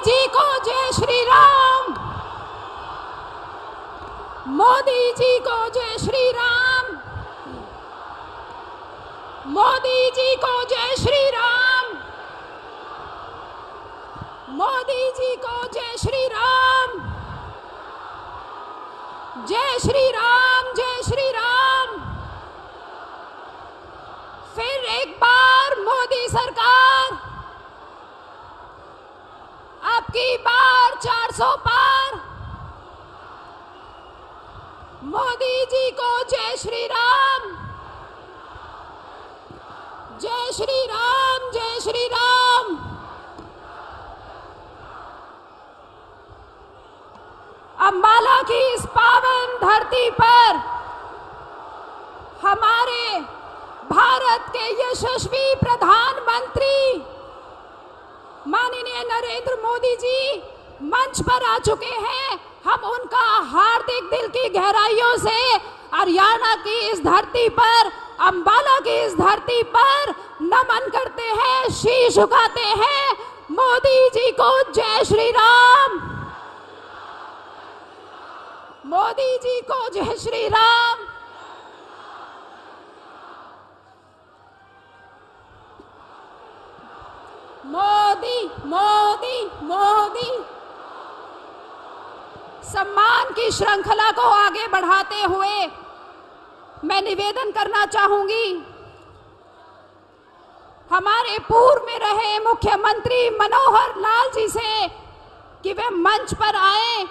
जी को जय श्री राम। मोदी जी को जय श्री राम। मोदी जी को जय श्री राम। मोदी जी को जय श्री राम। जय श्री राम, जय श्री राम। फिर एक बार मोदी सरकार, अब की बार 400 पार। मोदी जी को जय श्री राम। जय श्री राम, जय श्री राम। अंबाला की इस पावन धरती पर हमारे भारत के यशस्वी प्रधानमंत्री माननीय नरेंद्र मोदी जी मंच पर आ चुके हैं। हम उनका हार्दिक दिल की गहराइयों से हरियाणा की इस धरती पर, अंबाला की इस धरती पर नमन करते हैं, शीश झुकाते हैं। मोदी जी को जय श्री राम। मोदी जी को जय श्री राम। मोदी मोदी मोदी। सम्मान की श्रृंखला को आगे बढ़ाते हुए मैं निवेदन करना चाहूंगी हमारे पूर्व में रहे मुख्यमंत्री मनोहर लाल जी से कि वे मंच पर आए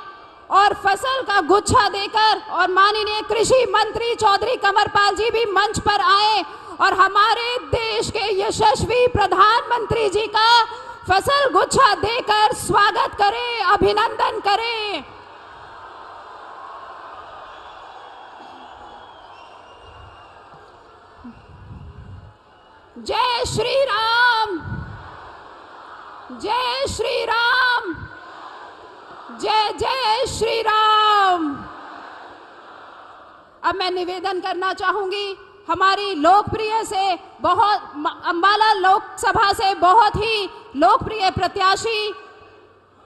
और फसल का गुच्छा देकर, और माननीय कृषि मंत्री चौधरी कंवरपाल जी भी मंच पर आए और हमारे देश के यशस्वी प्रधानमंत्री जी का फसल गुच्छा देकर स्वागत करें, अभिनंदन करें। जय श्री राम। जय श्री राम। जय जय श्री राम। अब मैं निवेदन करना चाहूंगी हमारी लोकप्रिय से बहुत, अंबाला लोकसभा से बहुत ही लोकप्रिय प्रत्याशी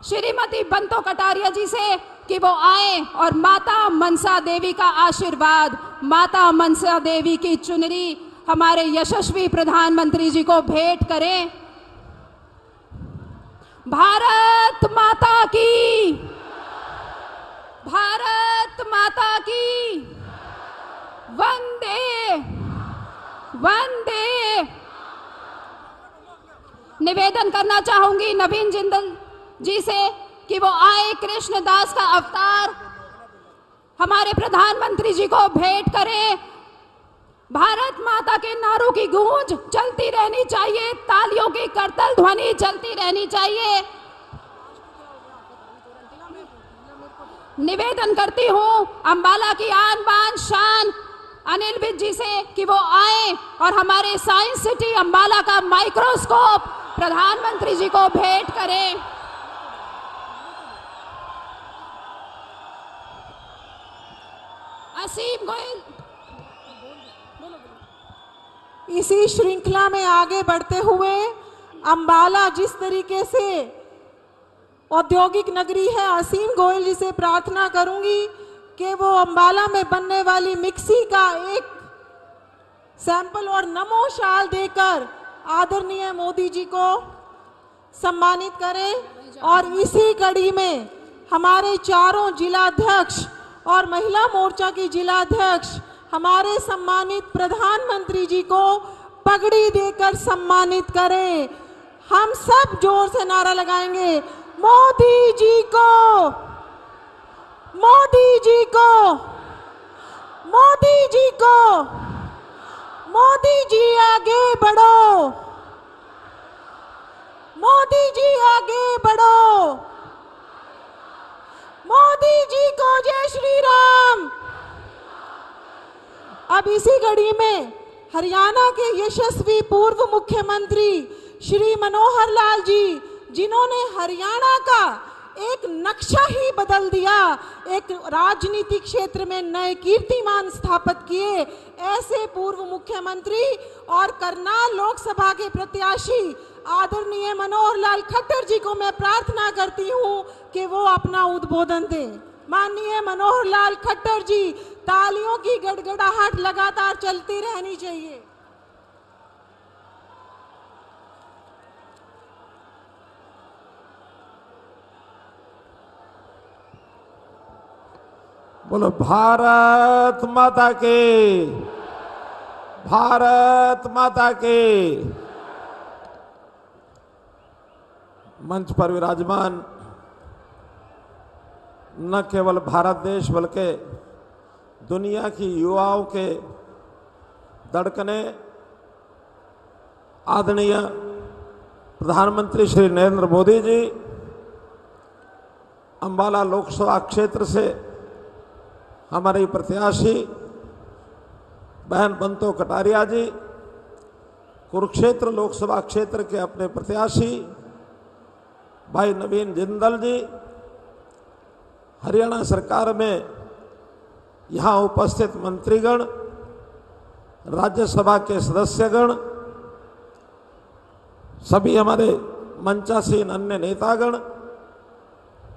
श्रीमती बंतो कटारिया जी से कि वो आए और माता मनसा देवी का आशीर्वाद, माता मनसा देवी की चुनरी हमारे यशस्वी प्रधानमंत्री जी को भेंट करें। भारत माता की, भारत माता की, वंदे वंदे। निवेदन करना चाहूंगी नवीन जिंदल जी से कि वो आए, कृष्णदास का अवतार हमारे प्रधानमंत्री जी को भेंट करें। भारत माता के नारों की गूंज चलती रहनी चाहिए, तालियों की करतल ध्वनि चलती रहनी चाहिए। निवेदन करती हूँ अंबाला की आन बान शान अनिल विज जी से कि वो आए और हमारे साइंस सिटी अंबाला का माइक्रोस्कोप प्रधानमंत्री जी को भेंट करें। असीम गोयल। इसी श्रृंखला में आगे बढ़ते हुए अंबाला जिस तरीके से औद्योगिक नगरी है, असीम गोयल जी से प्रार्थना करूंगी कि वो अंबाला में बनने वाली मिक्सी का एक सैंपल और नमो शाल देकर आदरणीय मोदी जी को सम्मानित करें। और इसी कड़ी में हमारे चारों जिलाध्यक्ष और महिला मोर्चा की जिलाध्यक्ष हमारे सम्मानित प्रधानमंत्री जी को पगड़ी देकर सम्मानित करें। हम सब जोर से नारा लगाएंगे, मोदी जी को, मोदी जी को, मोदी जी को, मोदी जी आगे बढ़ो, मोदी जी आगे बढ़ो, मोदी जी को जय श्री राम। अब इसी घड़ी में हरियाणा के यशस्वी पूर्व मुख्यमंत्री श्री मनोहर लाल जी, जिन्होंने हरियाणा का एक नक्शा ही बदल दिया, एक राजनीतिक क्षेत्र में नए कीर्तिमान स्थापित किए। ऐसे पूर्व मुख्यमंत्री और करनाल लोकसभा के प्रत्याशी आदरणीय मनोहर लाल खट्टर जी को मैं प्रार्थना करती हूं कि वो अपना उद्बोधन दें। माननीय मनोहर लाल खट्टर जी, तालियों की गड़गड़ाहट लगातार चलती रहनी चाहिए। बोलो भारत माता की, भारत माता की। मंच पर विराजमान न केवल भारत देश बल्कि दुनिया की युवाओं के धड़कने आदरणीय प्रधानमंत्री श्री नरेंद्र मोदी जी अंबाला लोकसभा क्षेत्र से हमारी प्रत्याशी बहन बंतो कटारिया जी, कुरुक्षेत्र लोकसभा क्षेत्र के अपने प्रत्याशी भाई नवीन जिंदल जी, हरियाणा सरकार में यहाँ उपस्थित मंत्रीगण, राज्यसभा के सदस्यगण, सभी हमारे मंचासीन अन्य नेतागण,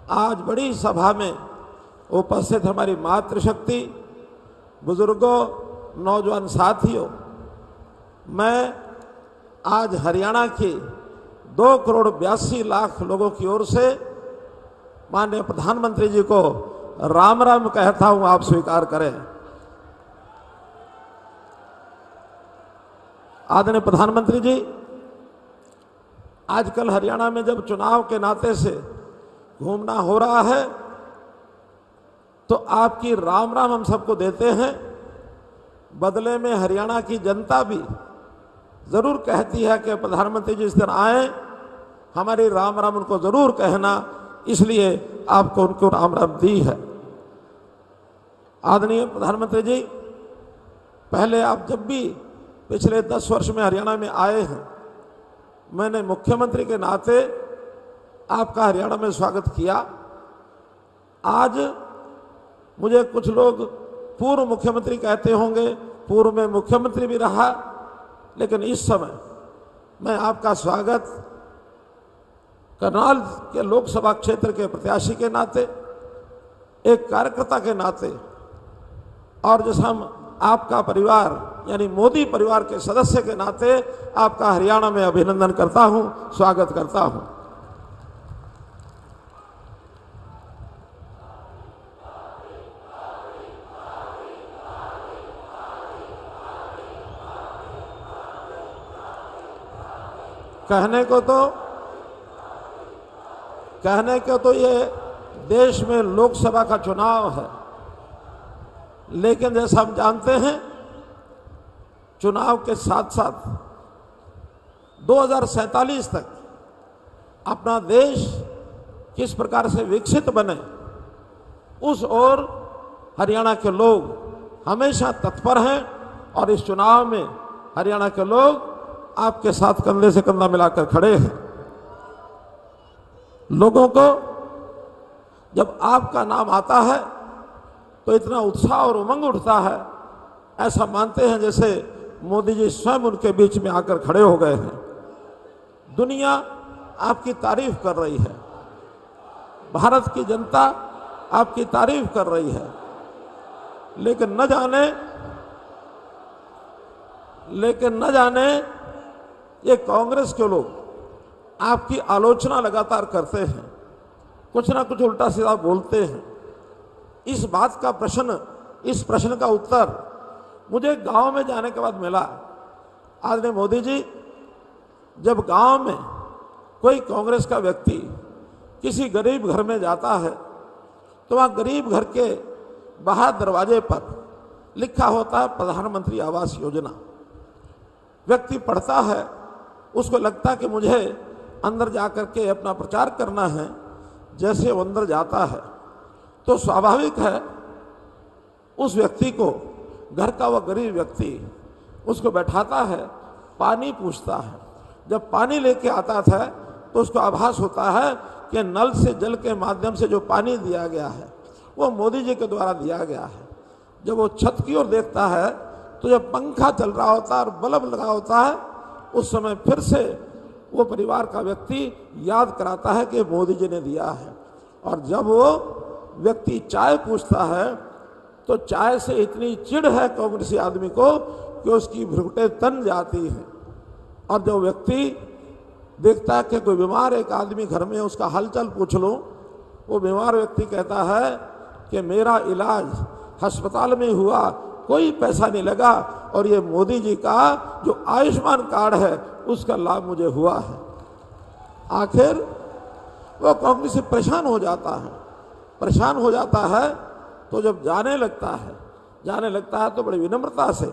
आज बड़ी सभा में उपस्थित हमारी मातृशक्ति, बुजुर्गों, नौजवान साथियों, मैं आज हरियाणा की 2,82,00,000 लोगों की ओर से माननीय प्रधानमंत्री जी को राम राम कहता हूं, आप स्वीकार करें। आदरणीय प्रधानमंत्री जी, आजकल हरियाणा में जब चुनाव के नाते से घूमना हो रहा है तो आपकी राम राम हम सबको देते हैं, बदले में हरियाणा की जनता भी जरूर कहती है कि प्रधानमंत्री जी इस दिन आए, हमारी राम राम उनको जरूर कहना, इसलिए आपको उनको राम राम दी है। आदरणीय प्रधानमंत्री जी, पहले आप जब भी पिछले 10 वर्ष में हरियाणा में आए हैं, मैंने मुख्यमंत्री के नाते आपका हरियाणा में स्वागत किया। आज मुझे कुछ लोग पूर्व मुख्यमंत्री कहते होंगे, पूर्व में मुख्यमंत्री भी रहा, लेकिन इस समय मैं आपका स्वागत करनाल के लोकसभा क्षेत्र के प्रत्याशी के नाते, एक कार्यकर्ता के नाते, और जैसा हम आपका परिवार यानी मोदी परिवार के सदस्य के नाते आपका हरियाणा में अभिनंदन करता हूं, स्वागत करता हूं। कहने को तो ये देश में लोकसभा का चुनाव है, लेकिन जैसा हम जानते हैं चुनाव के साथ साथ 2047 तक अपना देश किस प्रकार से विकसित बने, उस ओर हरियाणा के लोग हमेशा तत्पर हैं, और इस चुनाव में हरियाणा के लोग आपके साथ कंधे से कंधा मिलाकर खड़े हैं। लोगों को जब आपका नाम आता है तो इतना उत्साह और उमंग उठता है, ऐसा मानते हैं जैसे मोदी जी स्वयं उनके बीच में आकर खड़े हो गए हैं। दुनिया आपकी तारीफ कर रही है, भारत की जनता आपकी तारीफ कर रही है, लेकिन न जाने ये कांग्रेस के लोग आपकी आलोचना लगातार करते हैं, कुछ ना कुछ उल्टा सीधा बोलते हैं। इस प्रश्न का उत्तर मुझे गांव में जाने के बाद मिला। आदरणीय मोदी जी, जब गांव में कोई कांग्रेस का व्यक्ति किसी गरीब घर में जाता है तो वहां गरीब घर के बाहर दरवाजे पर लिखा होता है प्रधानमंत्री आवास योजना। व्यक्ति पढ़ता है, उसको लगता है कि मुझे अंदर जाकर के अपना प्रचार करना है। जैसे वो अंदर जाता है तो स्वाभाविक है उस व्यक्ति को, घर का वह गरीब व्यक्ति उसको बैठाता है, पानी पूछता है। जब पानी लेके आता था तो उसको आभास होता है कि नल से जल के माध्यम से जो पानी दिया गया है वो मोदी जी के द्वारा दिया गया है। जब वो छत की ओर देखता है तो जब पंखा चल रहा होता है और बल्ब लगा होता है, उस समय फिर से वो परिवार का व्यक्ति याद कराता है कि मोदी जी ने दिया है। और जब वो व्यक्ति चाय पूछता है तो चाय से इतनी चिढ़ है कांग्रेसी आदमी को कि उसकी भ्रुकुटें तन जाती हैं। और जो व्यक्ति देखता है कि कोई बीमार एक आदमी घर में, उसका हालचाल पूछ लो, वो बीमार व्यक्ति कहता है कि मेरा इलाज अस्पताल में हुआ, कोई पैसा नहीं लगा और ये मोदी जी का जो आयुष्मान कार्ड है उसका लाभ मुझे हुआ है। आखिर वो कांग्रेस से परेशान हो जाता है। परेशान हो जाता है तो जब जाने लगता है तो बड़ी विनम्रता से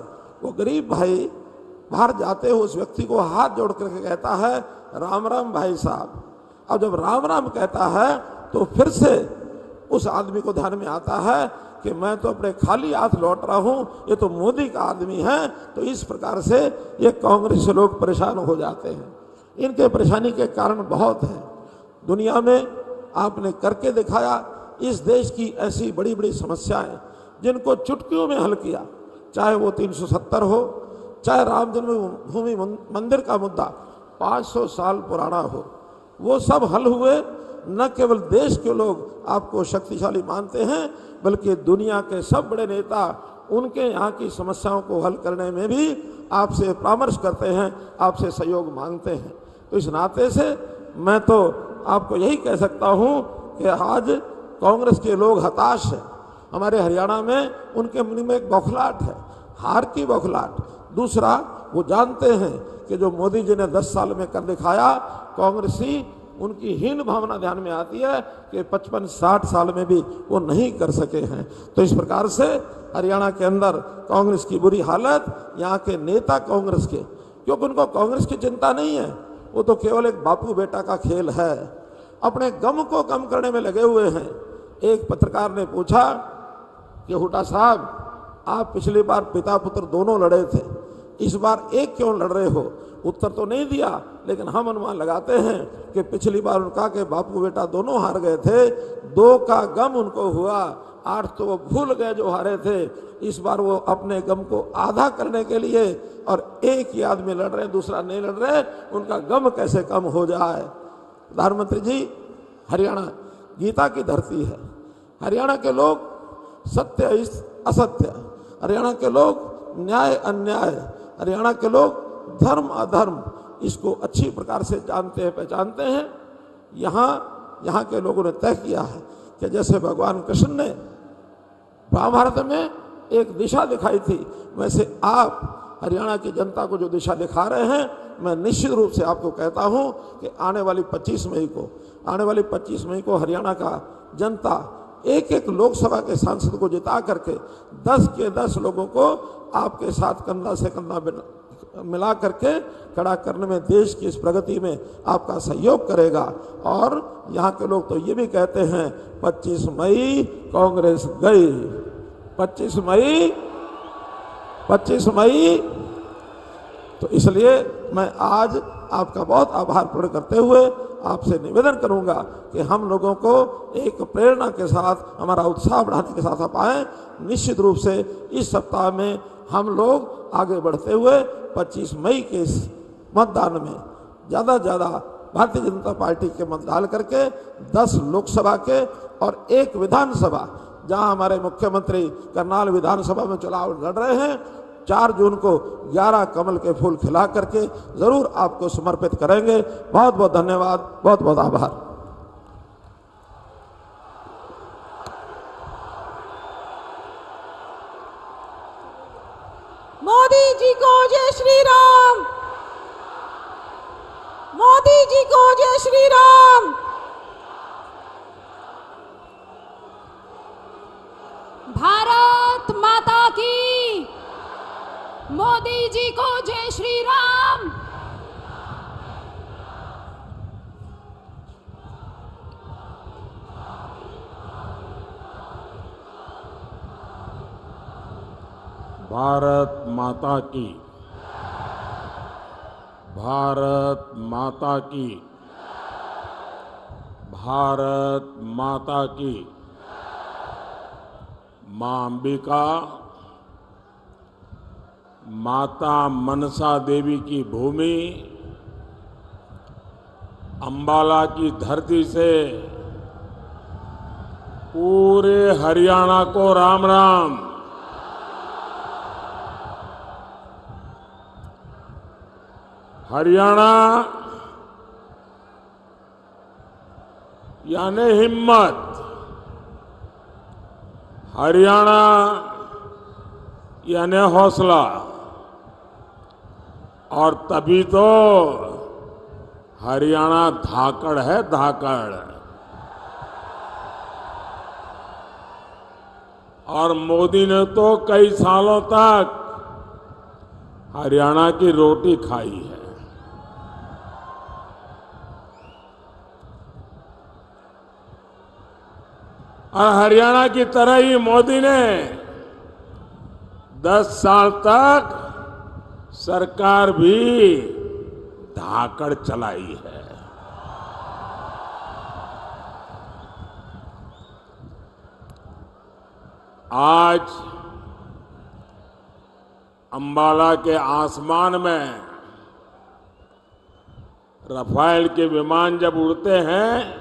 वो गरीब भाई बाहर जाते हुए उस व्यक्ति को हाथ जोड़ करके कहता है, राम राम भाई साहब। अब जब राम राम कहता है तो फिर से उस आदमी को ध्यान में आता है कि मैं तो अपने खाली हाथ लौट रहा हूं, ये तो मोदी का आदमी है। तो इस प्रकार से ये कांग्रेस से लोग परेशान हो जाते हैं। इनके परेशानी के कारण बहुत है। दुनिया में आपने करके दिखाया, इस देश की ऐसी बड़ी बड़ी समस्याएं जिनको चुटकियों में हल किया, चाहे वो 370 हो, चाहे राम जन्मभूमि मंदिर का मुद्दा 500 साल पुराना हो, वो सब हल हुए। न केवल देश के लोग आपको शक्तिशाली मानते हैं, बल्कि दुनिया के सब बड़े नेता उनके यहाँ की समस्याओं को हल करने में भी आपसे परामर्श करते हैं, आपसे सहयोग मांगते हैं। तो इस नाते से मैं तो आपको यही कह सकता हूँ कि आज कांग्रेस के लोग हताश हैं। हमारे हरियाणा में उनके मन में एक बौखलाहट है, हार की बौखलाहट। दूसरा, वो जानते हैं कि जो मोदी जी ने 10 साल में कर दिखाया, कांग्रेसी उनकी हीन भावना ध्यान में आती है कि 55-60 साल में भी वो नहीं कर सके हैं। तो इस प्रकार से हरियाणा के अंदर कांग्रेस की बुरी हालत, यहाँ के नेता कांग्रेस के, क्योंकि उनको कांग्रेस की चिंता नहीं है, वो तो केवल एक बापू बेटा का खेल है, अपने गम को कम करने में लगे हुए हैं। एक पत्रकार ने पूछा कि हुड्डा साहब, आप पिछली बार पिता पुत्र दोनों लड़े थे, इस बार एक क्यों लड़ रहे हो? उत्तर तो नहीं दिया, लेकिन हम अनुमान लगाते हैं कि पिछली बार उनका के बापू बेटा दोनों हार गए थे, 2 का गम उनको हुआ, 8 तो वो भूल गए जो हारे थे। इस बार वो अपने गम को आधा करने के लिए, और एक ही आदमी लड़ रहे, दूसरा नहीं लड़ रहे, उनका गम कैसे कम हो जाए। प्रधानमंत्री जी, हरियाणा गीता की धरती है। हरियाणा के लोग सत्य असत्य, हरियाणा के लोग न्याय अन्याय, हरियाणा के लोग धर्म अधर्म, इसको अच्छी प्रकार से जानते हैं, पहचानते हैं। यहाँ के लोगों ने तय किया है कि जैसे भगवान कृष्ण ने महाभारत में एक दिशा दिखाई थी, वैसे आप हरियाणा की जनता को जो दिशा दिखा रहे हैं, मैं निश्चित रूप से आपको कहता हूं कि आने वाली 25 मई को हरियाणा का जनता एक एक लोकसभा के सांसद को जिता करके 10 के 10 लोगों को आपके साथ कंधा से कंधा मिला करके खड़ा करने में, देश की इस प्रगति में आपका सहयोग करेगा। और यहाँ के लोग तो ये भी कहते हैं 25 मई कांग्रेस गई, 25 मई। तो इसलिए मैं आज आपका बहुत आभार प्रकट करते हुए आपसे निवेदन करूंगा कि हम लोगों को एक प्रेरणा के साथ, हमारा उत्साह बढ़ाने के साथ आप आए। निश्चित रूप से इस सप्ताह में हम लोग आगे बढ़ते हुए 25 मई के इस मतदान में ज़्यादा से ज़्यादा भारतीय जनता पार्टी के मत डाल करके 10 लोकसभा के और 1 विधानसभा, जहां हमारे मुख्यमंत्री करनाल विधानसभा में चुनाव लड़ रहे हैं, 4 जून को 11 कमल के फूल खिला करके जरूर आपको समर्पित करेंगे। बहुत बहुत धन्यवाद, बहुत बहुत आभार। मोदी जी को जय श्री राम, मोदी जी को जय श्री राम। भारत माता की, मोदी जी को जय श्री राम। भारत माता की, भारत माता की। भारत माता की, मां अंबिका, माता मनसा देवी की भूमि अंबाला की धरती से पूरे हरियाणा को राम राम। हरियाणा यानी हिम्मत, हरियाणा यानी हौसला, और तभी तो हरियाणा धाकड़ है, धाकड़। और मोदी ने तो कई सालों तक हरियाणा की रोटी खाई है। और हरियाणा की तरह ही मोदी ने 10 साल तक सरकार भी धाकड़ चलाई है। आज अंबाला के आसमान में रफाल के विमान जब उड़ते हैं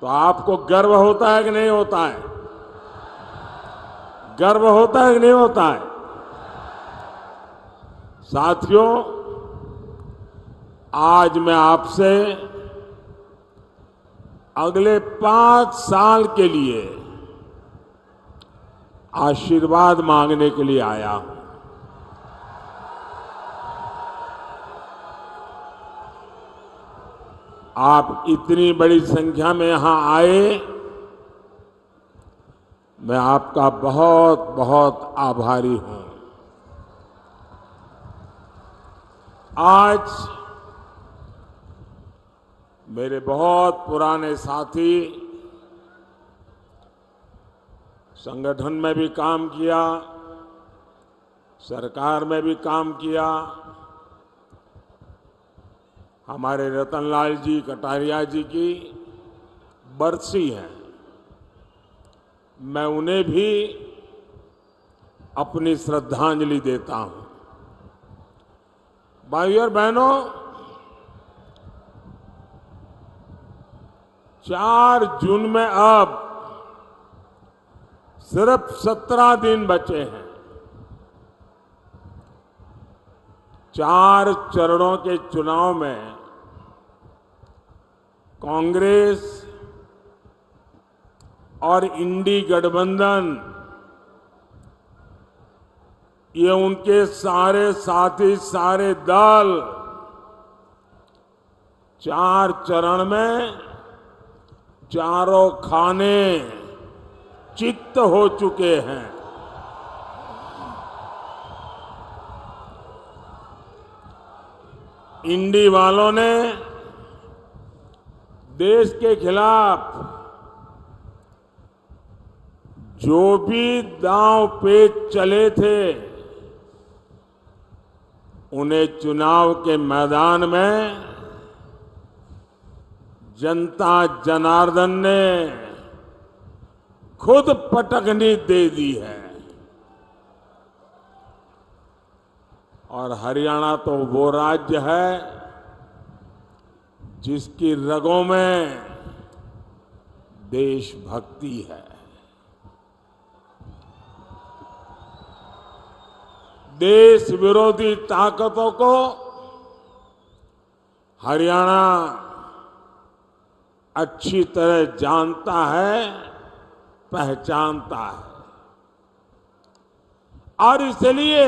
तो आपको गर्व होता है कि नहीं होता है? गर्व होता है कि नहीं होता है? साथियों, आज मैं आपसे अगले 5 साल के लिए आशीर्वाद मांगने के लिए आया हूं। आप इतनी बड़ी संख्या में यहां आए, मैं आपका बहुत बहुत आभारी हूं। आज मेरे बहुत पुराने साथी, संगठन में भी काम किया, सरकार में भी काम किया, हमारे रतनलाल जी कटारिया जी की बरसी है। मैं उन्हें भी अपनी श्रद्धांजलि देता हूं। भाइयों और बहनों, 4 जून में अब सिर्फ 17 दिन बचे हैं। 4 चरणों के चुनाव में कांग्रेस और इंडी गठबंधन, ये उनके सारे साथी, सारे दल 4 चरण में चारों खाने चित्त हो चुके हैं। इंडी वालों ने देश के खिलाफ जो भी दांव पेच चले थे, उन्हें चुनाव के मैदान में जनता जनार्दन ने खुद पटकनी दे दी है। और हरियाणा तो वो राज्य है जिसकी रगों में देशभक्ति है। देश विरोधी ताकतों को हरियाणा अच्छी तरह जानता है, पहचानता है। और इसलिए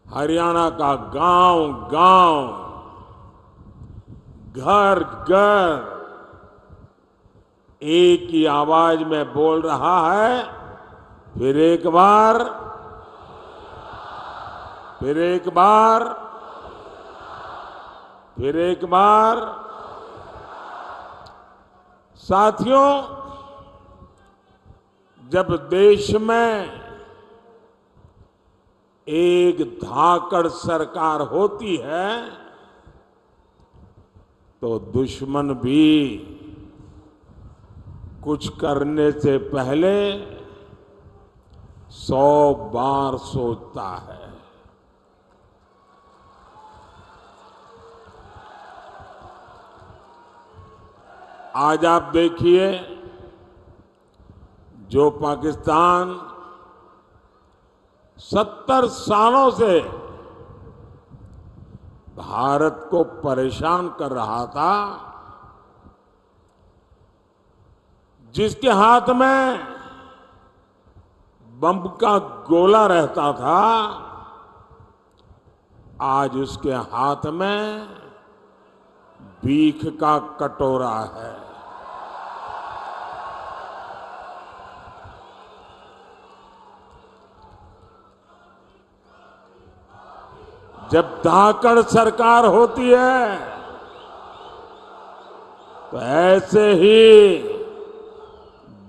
हरियाणा का गांव-गांव, घर-घर एक ही आवाज में बोल रहा है, फिर एक बार, फिर एक बार, फिर एक बार। साथियों, जब देश में एक धाकड़ सरकार होती है तो दुश्मन भी कुछ करने से पहले 100 बार सोचता है। आज आप देखिए, जो पाकिस्तान 70 सालों से भारत को परेशान कर रहा था, जिसके हाथ में बम का गोला रहता था, आज उसके हाथ में भीख का कटोरा है। जब धाकड़ सरकार होती है तो ऐसे ही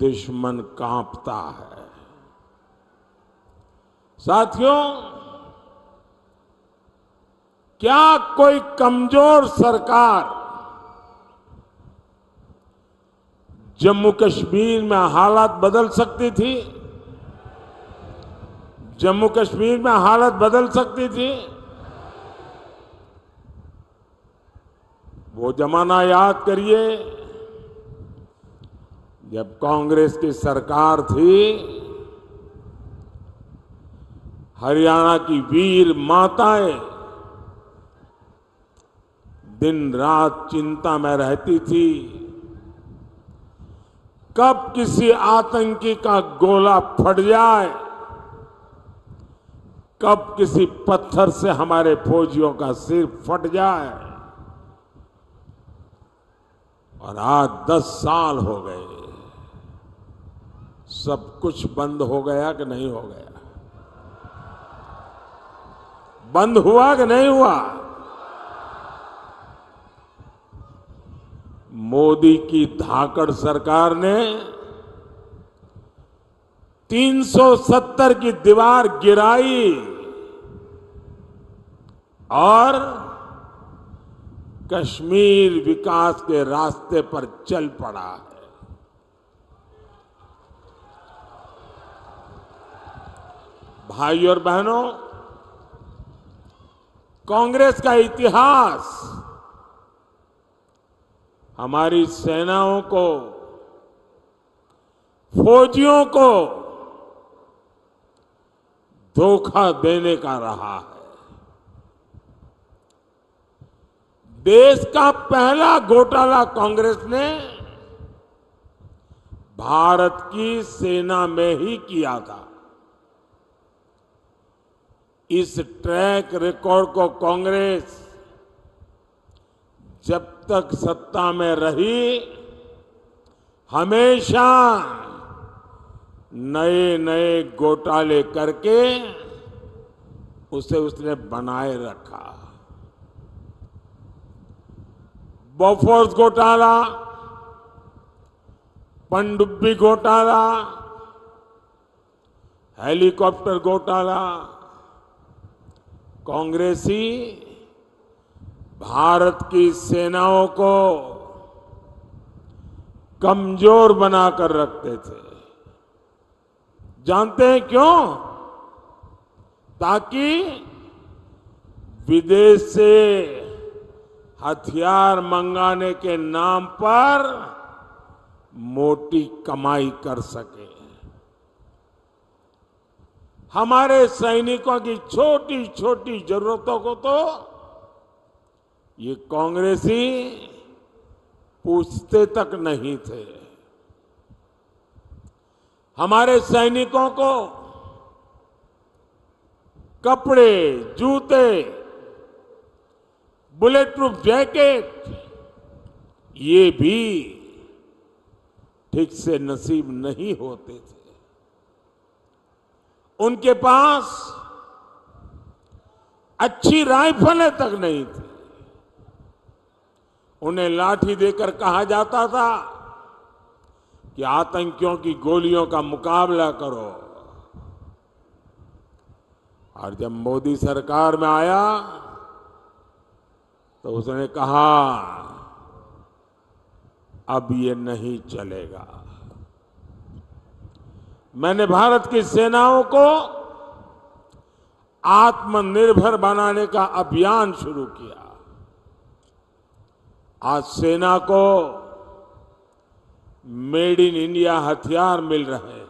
दुश्मन कांपता है। साथियों, क्या कोई कमजोर सरकार जम्मू कश्मीर में हालात बदल सकती थी? जम्मू कश्मीर में हालत बदल सकती थी? वो जमाना याद करिए जब कांग्रेस की सरकार थी। हरियाणा की वीर माताएं दिन रात चिंता में रहती थी, कब किसी आतंकी का गोला फट जाए, कब किसी पत्थर से हमारे फौजियों का सिर फट जाए। और आज 10 साल हो गए, सब कुछ बंद हो गया कि नहीं हो गया? बंद हुआ कि नहीं हुआ? मोदी की धाकड़ सरकार ने 370 की दीवार गिराई और कश्मीर विकास के रास्ते पर चल पड़ा है। भाई और बहनों, कांग्रेस का इतिहास हमारी सेनाओं को, फौजियों को धोखा देने का रहा है। देश का पहला घोटाला कांग्रेस ने भारत की सेना में ही किया था। इस ट्रैक रिकॉर्ड को कांग्रेस जब तक सत्ता में रही हमेशा नए नए घोटाले करके उसे उसने बनाए रखा। बोफोर्स घोटाला, पनडुब्बी घोटाला, हेलीकॉप्टर घोटाला, कांग्रेसी भारत की सेनाओं को कमजोर बनाकर रखते थे। जानते हैं क्यों? ताकि विदेश से हथियार मंगाने के नाम पर मोटी कमाई कर सके। हमारे सैनिकों की छोटी छोटी जरूरतों को तो ये कांग्रेसी पूछते तक नहीं थे। हमारे सैनिकों को कपड़े, जूते, बुलेट प्रूफ जैकेट ये भी ठीक से नसीब नहीं होते थे। उनके पास अच्छी राइफलें तक नहीं थी। उन्हें लाठी देकर कहा जाता था कि आतंकियों की गोलियों का मुकाबला करो। और जब मोदी सरकार में आया तो उसने कहा अब ये नहीं चलेगा। मैंने भारत की सेनाओं को आत्मनिर्भर बनाने का अभियान शुरू किया। आज सेना को मेड इन इंडिया हथियार मिल रहे हैं।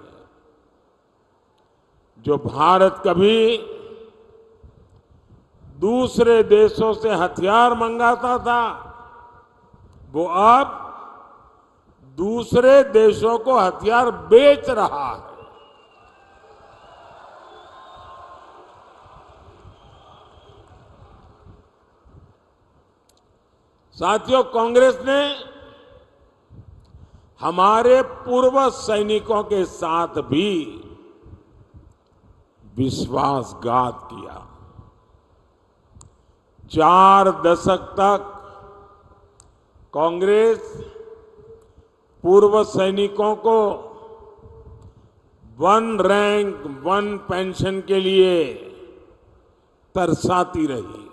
जो भारत कभी दूसरे देशों से हथियार मंगाता था, वो अब दूसरे देशों को हथियार बेच रहा है। साथियों, कांग्रेस ने हमारे पूर्व सैनिकों के साथ भी विश्वासघात किया। 4 दशक तक कांग्रेस पूर्व सैनिकों को 1 रैंक 1 पेंशन के लिए तरसाती रही।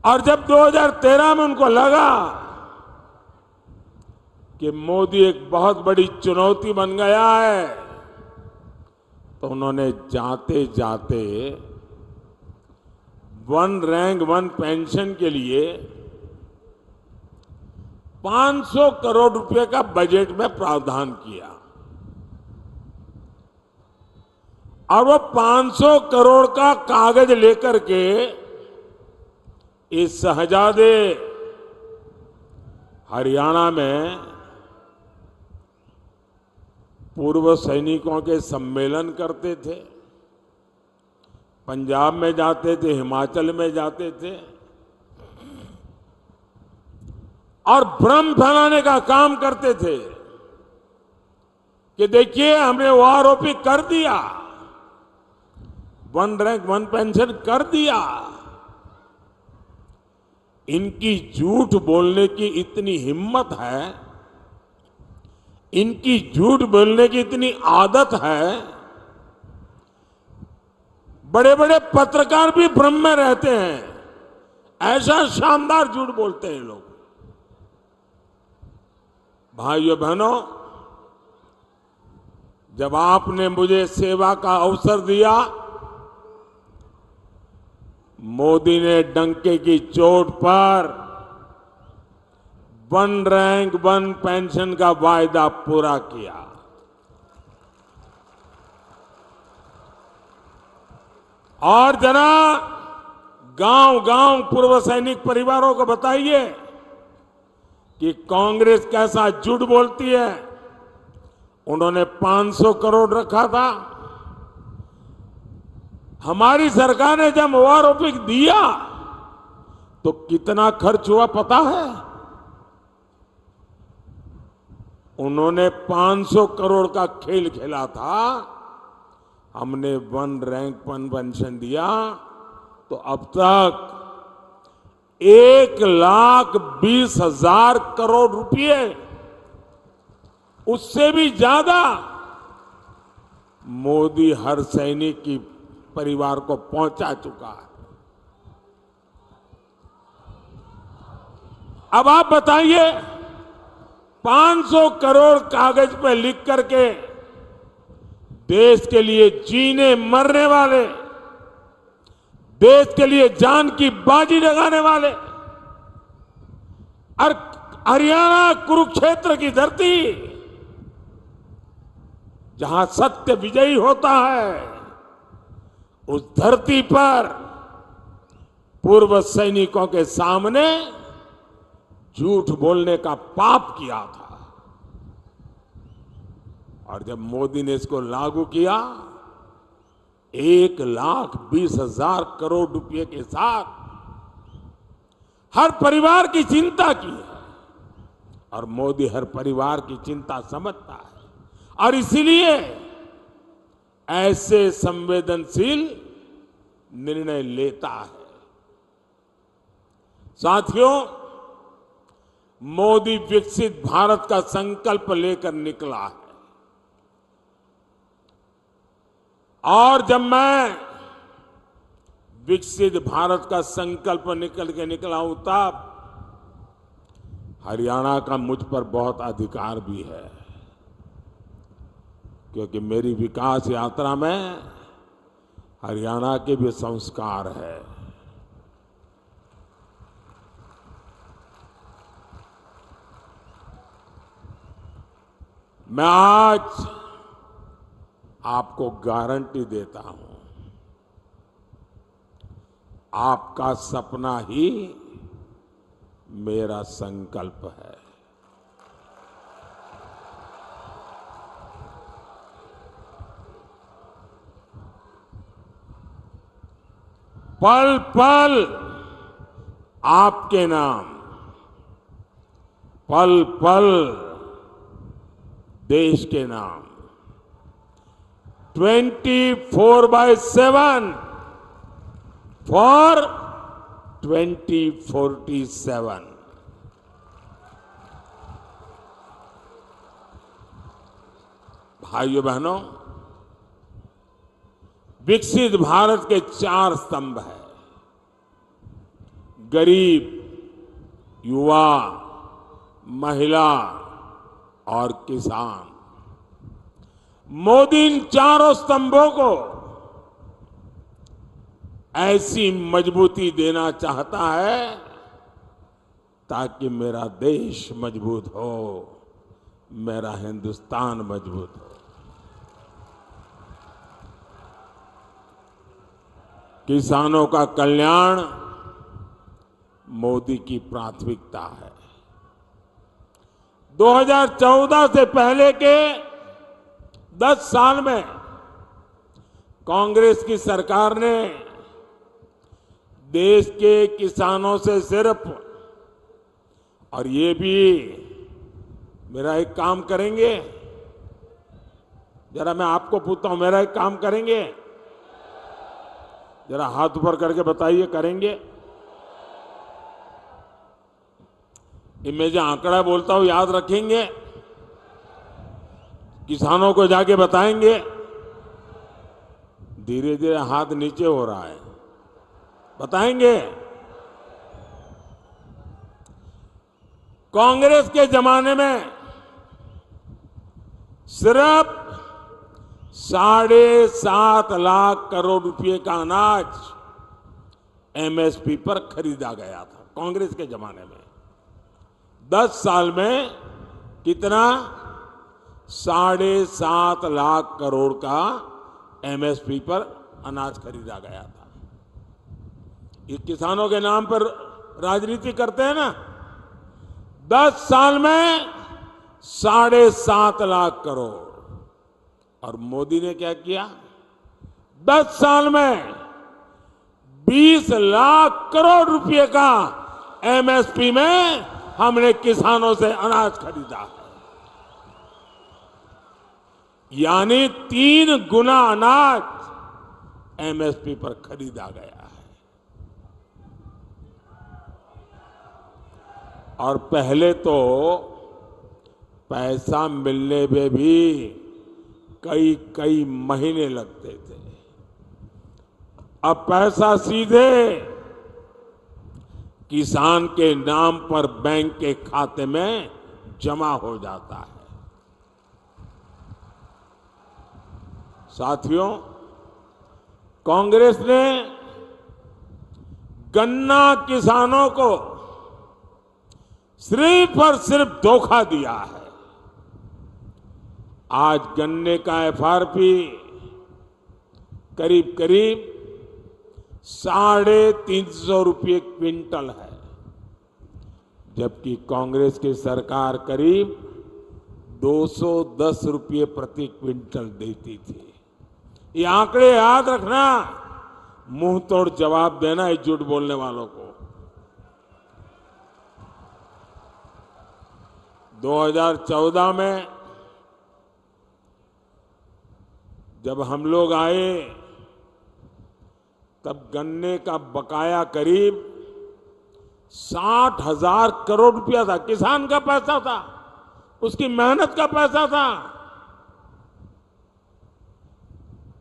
और जब 2013 में उनको लगा कि मोदी एक बहुत बड़ी चुनौती बन गया है, तो उन्होंने जाते जाते 1 रैंक 1 पेंशन के लिए 500 करोड़ रुपए का बजट में प्रावधान किया। और वो 500 करोड़ का कागज लेकर के इस शहजादे हरियाणा में पूर्व सैनिकों के सम्मेलन करते थे, पंजाब में जाते थे, हिमाचल में जाते थे और भ्रम फैलाने का काम करते थे कि देखिए हमने वो आरोपी कर दिया, 1 रैंक 1 पेंशन कर दिया। इनकी झूठ बोलने की इतनी हिम्मत है, इनकी झूठ बोलने की इतनी आदत है, बड़े बड़े पत्रकार भी भ्रम में रहते हैं। ऐसा शानदार झूठ बोलते हैं लोग। भाइयों बहनों, जब आपने मुझे सेवा का अवसर दिया, मोदी ने डंके की चोट पर 1 रैंक 1 पेंशन का वायदा पूरा किया। और जरा गांव-गांव पूर्व सैनिक परिवारों को बताइए कि कांग्रेस कैसा झूठ बोलती है। उन्होंने 500 करोड़ रखा था। हमारी सरकार ने जब ओआरओपी दिया तो कितना खर्च हुआ पता है? उन्होंने 500 करोड़ का खेल खेला था, हमने 1 रैंक 1 पेंशन दिया, तो अब तक 1,20,000 करोड़ रुपए, उससे भी ज्यादा मोदी हर सैनिक की परिवार को पहुंचा चुका है। अब आप बताइए, 500 करोड़ कागज पे लिख करके देश के लिए जीने मरने वाले, देश के लिए जान की बाजी लगाने वाले, और हरियाणा कुरुक्षेत्र की धरती जहां सत्य विजयी होता है, उस धरती पर पूर्व सैनिकों के सामने झूठ बोलने का पाप किया था। और जब मोदी ने इसको लागू किया, 1,20,000 करोड़ रुपए के साथ हर परिवार की चिंता की है। और मोदी हर परिवार की चिंता समझता है, और इसीलिए ऐसे संवेदनशील निर्णय लेता है। साथियों, मोदी विकसित भारत का संकल्प लेकर निकला है। और जब मैं विकसित भारत का संकल्प निकल के निकला हूं, तब हरियाणा का मुझ पर बहुत अधिकार भी है, क्योंकि मेरी विकास यात्रा में हरियाणा के भी संस्कार है। मैं आज आपको गारंटी देता हूं, आपका सपना ही मेरा संकल्प है। पल पल आपके नाम, पल पल देश के नाम, 24/7 फॉर 2047। भाइयों बहनों, विकसित भारत के 4 स्तंभ हैं: गरीब, युवा, महिला और किसान। मोदी इन 4 स्तंभों को ऐसी मजबूती देना चाहता है ताकि मेरा देश मजबूत हो, मेरा हिंदुस्तान मजबूत हो। किसानों का कल्याण मोदी की प्राथमिकता है। 2014 से पहले के 10 साल में कांग्रेस की सरकार ने देश के किसानों से सिर्फ, और ये भी मेरा एक काम करेंगे, जरा मैं आपको पूछता हूं, मेरा एक काम करेंगे? जरा हाथ ऊपर करके बताइए, करेंगे? मैं जो आंकड़ा बोलता हूं याद रखेंगे? किसानों को जाके बताएंगे? धीरे धीरे हाथ नीचे हो रहा है, बताएंगे? कांग्रेस के जमाने में सिर्फ 7.5 लाख करोड़ रुपए का अनाज एमएसपी पर खरीदा गया था, कांग्रेस के जमाने में। 10 साल में कितना? 7.5 लाख करोड़ का एमएसपी पर अनाज खरीदा गया था। ये किसानों के नाम पर राजनीति करते हैं ना। 10 साल में 7.5 लाख करोड़। और मोदी ने क्या किया? 10 साल में 20 लाख करोड़ रुपए का एमएसपी में हमने किसानों से अनाज खरीदा है। यानी 3 गुना अनाज एमएसपी पर खरीदा गया है। और पहले तो पैसा मिलने में भी कई महीने लगते थे। अब पैसा सीधे किसान के नाम पर बैंक के खाते में जमा हो जाता है। साथियों, कांग्रेस ने गन्ना किसानों को सिर्फ और सिर्फ धोखा दिया है। आज गन्ने का एफआरपी करीब 350 रुपये क्विंटल है, जबकि कांग्रेस की सरकार करीब 210 रुपये प्रति क्विंटल देती थी। ये आंकड़े याद रखना, मुंह तोड़ जवाब देना है झूठ बोलने वालों को। 2014 में जब हम लोग आए तब गन्ने का बकाया करीब 60,000 करोड़ रुपया था। किसान का पैसा था, उसकी मेहनत का पैसा था।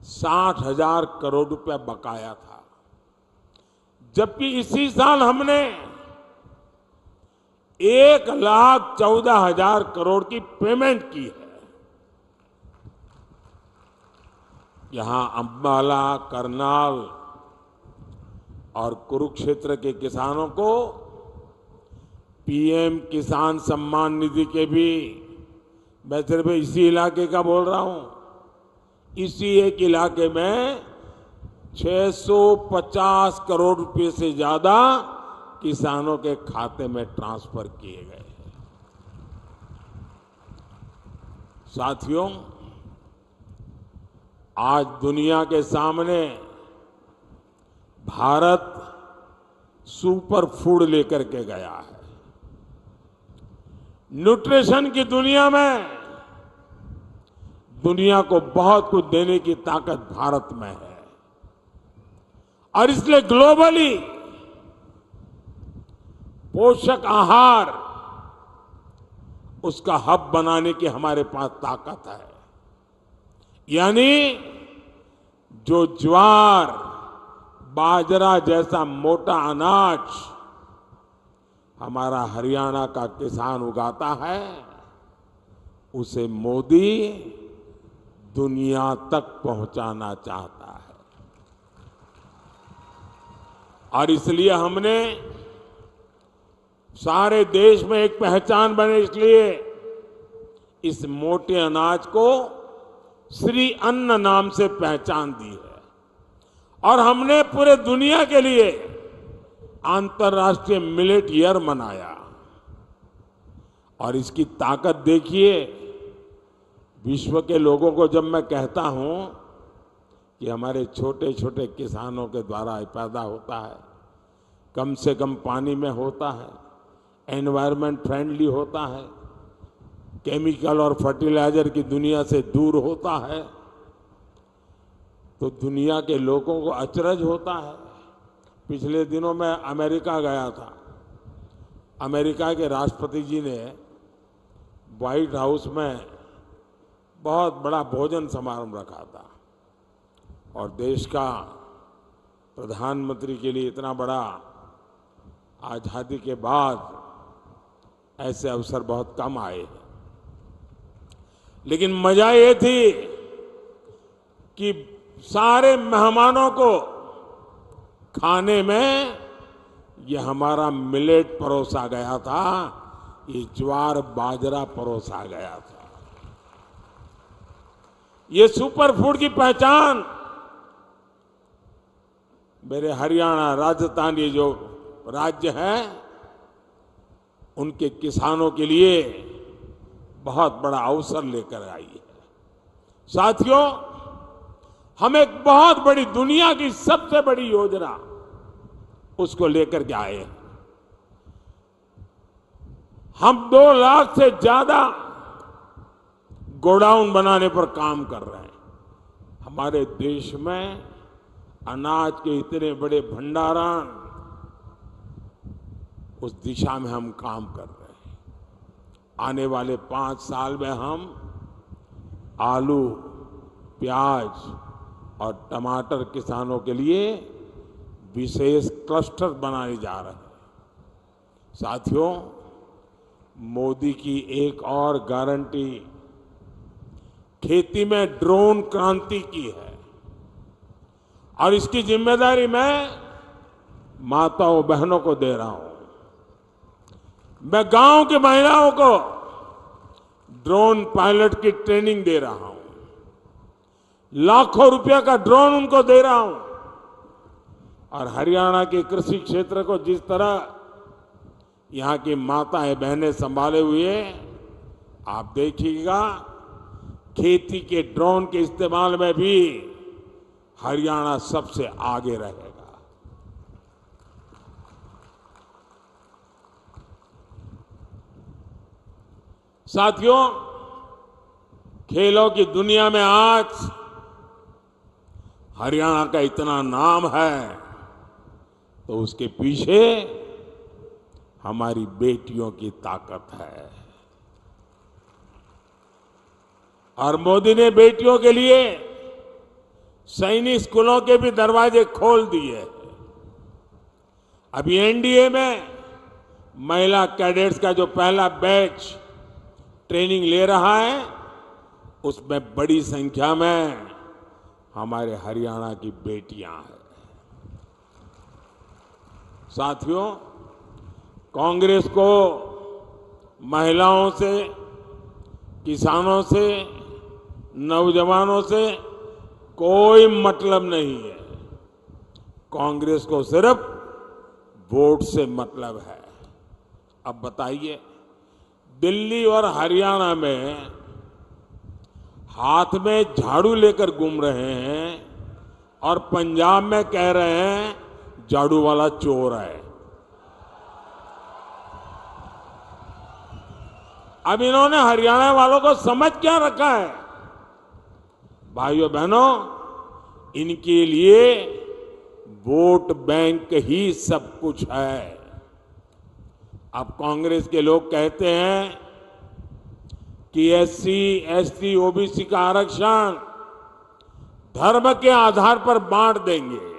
60,000 करोड़ रुपया बकाया था। जबकि इसी साल हमने 1,14,000 करोड़ की पेमेंट की है। यहां अंबाला, करनाल और कुरुक्षेत्र के किसानों को पीएम किसान सम्मान निधि के भी, मैं सिर्फ इसी इलाके का बोल रहा हूं, इसी एक इलाके में 650 करोड़ रुपए से ज्यादा किसानों के खाते में ट्रांसफर किए गए। साथियों, आज दुनिया के सामने भारत सुपर फूड लेकर के गया है। न्यूट्रिशन की दुनिया में दुनिया को बहुत कुछ देने की ताकत भारत में है और इसलिए ग्लोबली पोषक आहार उसका हब बनाने की हमारे पास ताकत है। यानी जो ज्वार, बाजरा जैसा मोटा अनाज हमारा हरियाणा का किसान उगाता है, उसे मोदी दुनिया तक पहुंचाना चाहता है। और इसलिए हमने सारे देश में एक पहचान बने, इसलिए इस मोटे अनाज को श्री अन्न नाम से पहचान दी है। और हमने पूरे दुनिया के लिए अंतर्राष्ट्रीय मिलेट ईयर मनाया। और इसकी ताकत देखिए, विश्व के लोगों को जब मैं कहता हूं कि हमारे छोटे छोटे किसानों के द्वारा पैदा होता है, कम से कम पानी में होता है, एनवायरमेंट फ्रेंडली होता है, केमिकल और फर्टिलाइजर की दुनिया से दूर होता है, तो दुनिया के लोगों को अचरज होता है। पिछले दिनों मैं अमेरिका गया था। अमेरिका के राष्ट्रपति जी ने व्हाइट हाउस में बहुत बड़ा भोजन समारोह रखा था और देश का प्रधानमंत्री के लिए इतना बड़ा आजादी के बाद ऐसे अवसर बहुत कम आए हैं। लेकिन मजा ये थी कि सारे मेहमानों को खाने में ये हमारा मिलेट परोसा गया था, ये ज्वार बाजरा परोसा गया था। ये सुपर फूड की पहचान मेरे हरियाणा, राजस्थान, ये जो राज्य है, उनके किसानों के लिए बहुत बड़ा अवसर लेकर आई है। साथियों, हम एक बहुत बड़ी, दुनिया की सबसे बड़ी योजना उसको लेकर के आए हैं। हम 2 लाख से ज्यादा गोडाउन बनाने पर काम कर रहे हैं। हमारे देश में अनाज के इतने बड़े भंडारण, उस दिशा में हम काम कर रहे हैं। आने वाले 5 साल में हम आलू, प्याज और टमाटर किसानों के लिए विशेष क्लस्टर बनाने जा रहे हैं। साथियों, मोदी की एक और गारंटी खेती में ड्रोन क्रांति की है और इसकी जिम्मेदारी मैं माताओं बहनों को दे रहा हूं। मैं गांव की महिलाओं को ड्रोन पायलट की ट्रेनिंग दे रहा हूं, लाखों रुपया का ड्रोन उनको दे रहा हूं। और हरियाणा के कृषि क्षेत्र को जिस तरह यहां की माताएं बहनें संभाले हुए, आप देखिएगा खेती के ड्रोन के इस्तेमाल में भी हरियाणा सबसे आगे रहेगा। साथियों, खेलों की दुनिया में आज हरियाणा का इतना नाम है, तो उसके पीछे हमारी बेटियों की ताकत है। और मोदी ने बेटियों के लिए सैनिक स्कूलों के भी दरवाजे खोल दिए। अभी एनडीए में महिला कैडेट्स का जो पहला बैच ट्रेनिंग ले रहा है, उसमें बड़ी संख्या में हमारे हरियाणा की बेटियां हैं। साथियों, कांग्रेस को महिलाओं से, किसानों से, नौजवानों से कोई मतलब नहीं है। कांग्रेस को सिर्फ वोट से मतलब है। अब बताइए, दिल्ली और हरियाणा में हाथ में झाड़ू लेकर घूम रहे हैं और पंजाब में कह रहे हैं झाड़ू वाला चोर है। अब इन्होंने हरियाणा वालों को समझ क्या रखा है? भाइयों बहनों, इनके लिए वोट बैंक ही सब कुछ है। अब कांग्रेस के लोग कहते हैं कि एससी, एसटी, ओबीसी का आरक्षण धर्म के आधार पर बांट देंगे।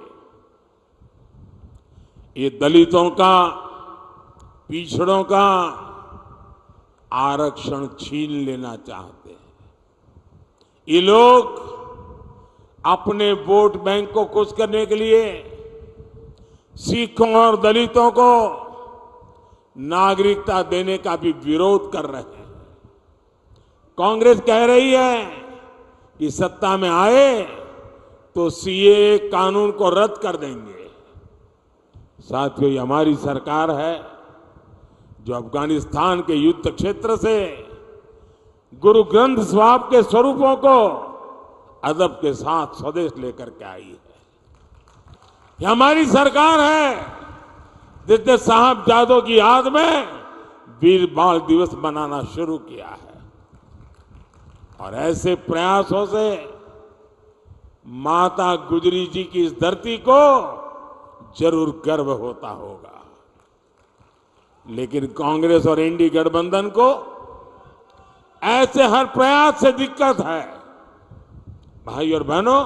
ये दलितों का, पिछड़ों का आरक्षण छीन लेना चाहते हैं। ये लोग अपने वोट बैंक को खुश करने के लिए सिखों और दलितों को नागरिकता देने का भी विरोध कर रहे हैं। कांग्रेस कह रही है कि सत्ता में आए तो सीए कानून को रद्द कर देंगे। साथियों, ये हमारी सरकार है जो अफगानिस्तान के युद्ध क्षेत्र से गुरु ग्रंथ साहब के स्वरूपों को अदब के साथ स्वदेश लेकर के आई है। ये हमारी सरकार है जिसने साहबजादों की याद में वीर बाल दिवस मनाना शुरू किया है। और ऐसे प्रयासों से माता गुजरी जी की इस धरती को जरूर गर्व होता होगा। लेकिन कांग्रेस और एनडीए गठबंधन को ऐसे हर प्रयास से दिक्कत है। भाई और बहनों,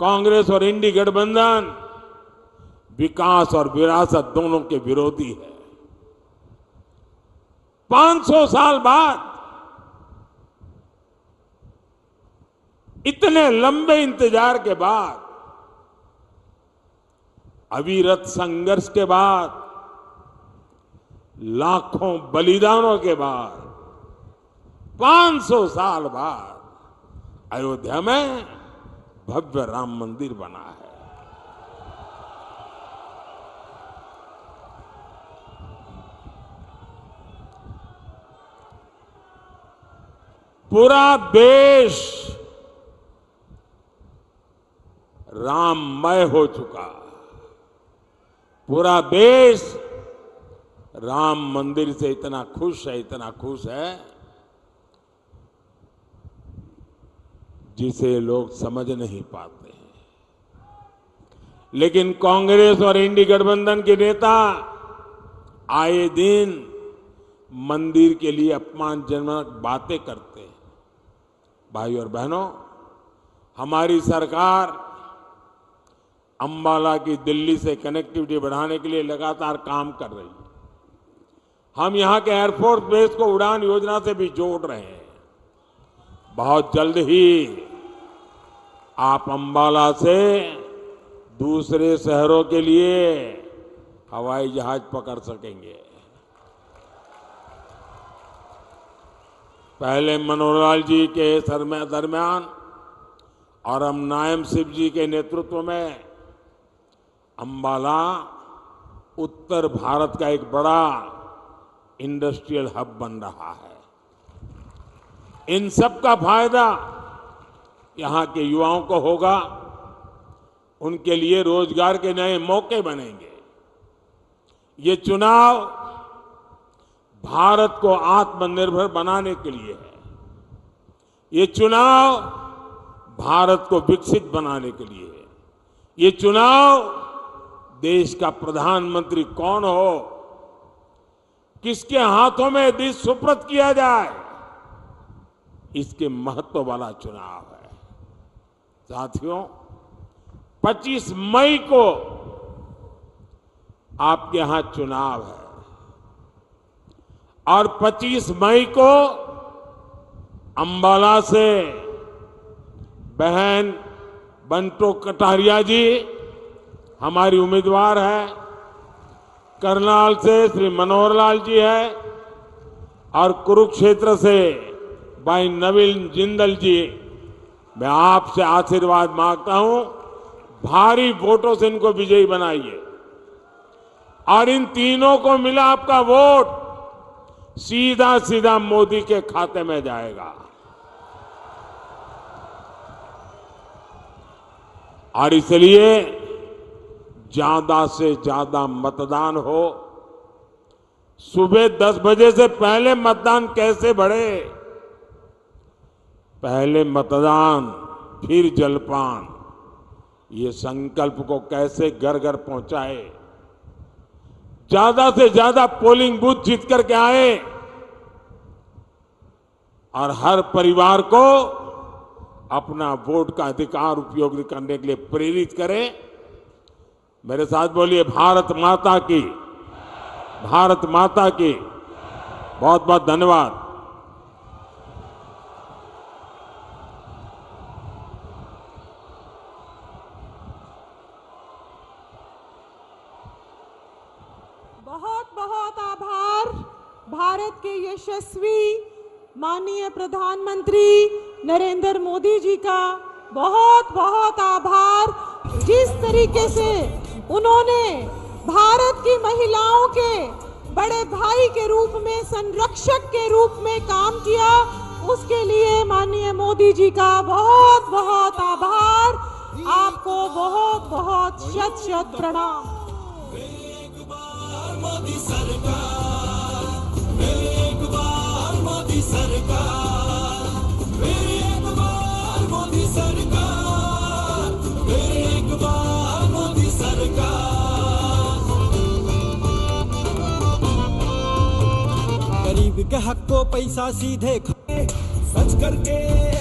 कांग्रेस और एनडीए गठबंधन विकास और विरासत दोनों के विरोधी है। 500 साल बाद, इतने लंबे इंतजार के बाद, अविरत संघर्ष के बाद, लाखों बलिदानों के बाद, 500 साल बाद अयोध्या में भव्य राम मंदिर बना है। पूरा देश राममय हो चुका। पूरा देश राम मंदिर से इतना खुश है, इतना खुश है, जिसे लोग समझ नहीं पाते हैं। लेकिन कांग्रेस और इंडी गठबंधन के नेता आए दिन मंदिर के लिए अपमानजनक बातें करते हैं। भाई और बहनों, हमारी सरकार अंबाला की दिल्ली से कनेक्टिविटी बढ़ाने के लिए लगातार काम कर रही है। हम यहां के एयरफोर्स बेस को उड़ान योजना से भी जोड़ रहे हैं। बहुत जल्द ही आप अंबाला से दूसरे शहरों के लिए हवाई जहाज पकड़ सकेंगे। पहले मनोहरलाल जी के दरमियान और हम नायब सिंह जी के नेतृत्व में अंबाला उत्तर भारत का एक बड़ा इंडस्ट्रियल हब बन रहा है। इन सब का फायदा यहां के युवाओं को होगा, उनके लिए रोजगार के नए मौके बनेंगे। ये चुनाव भारत को आत्मनिर्भर बनाने के लिए है। ये चुनाव भारत को विकसित बनाने के लिए है। ये चुनाव देश का प्रधानमंत्री कौन हो, किसके हाथों में देश सुपुर्द किया जाए, इसके महत्व वाला चुनाव है। साथियों, 25 मई को आपके यहां चुनाव है। और 25 मई को अंबाला से बहन बंटो कटारिया जी हमारी उम्मीदवार है, करनाल से श्री मनोहर लाल जी है और कुरुक्षेत्र से भाई नवीन जिंदल जी। मैं आपसे आशीर्वाद मांगता हूं, भारी वोटों से इनको विजयी बनाइए और इन तीनों को मिला आपका वोट सीधा सीधा मोदी के खाते में जाएगा। और इसलिए ज्यादा से ज्यादा मतदान हो। सुबह 10 बजे से पहले मतदान कैसे बढ़े? पहले मतदान फिर जलपान, ये संकल्प को कैसे घर घर पहुंचाए। ज्यादा से ज्यादा पोलिंग बूथ जीत करके आए और हर परिवार को अपना वोट का अधिकार उपयोग करने के लिए प्रेरित करें। मेरे साथ बोलिए, भारत माता की, भारत माता की। बहुत बहुत धन्यवाद। बहुत बहुत आभार भारत के यशस्वी माननीय प्रधानमंत्री नरेंद्र मोदी जी का। बहुत बहुत आभार। जिस तरीके से उन्होंने भारत की महिलाओं के बड़े भाई के रूप में, संरक्षक के रूप में काम किया, उसके लिए माननीय मोदी जी का बहुत बहुत आभार। आपको बहुत बहुत शत शत प्रणाम। मोदी सरकार, एक बार मोदी सरकार, एक बार मोदी सरकार, एक बार मोदी सरकार। गरीब के हक को पैसा सीधे खाए, सच करके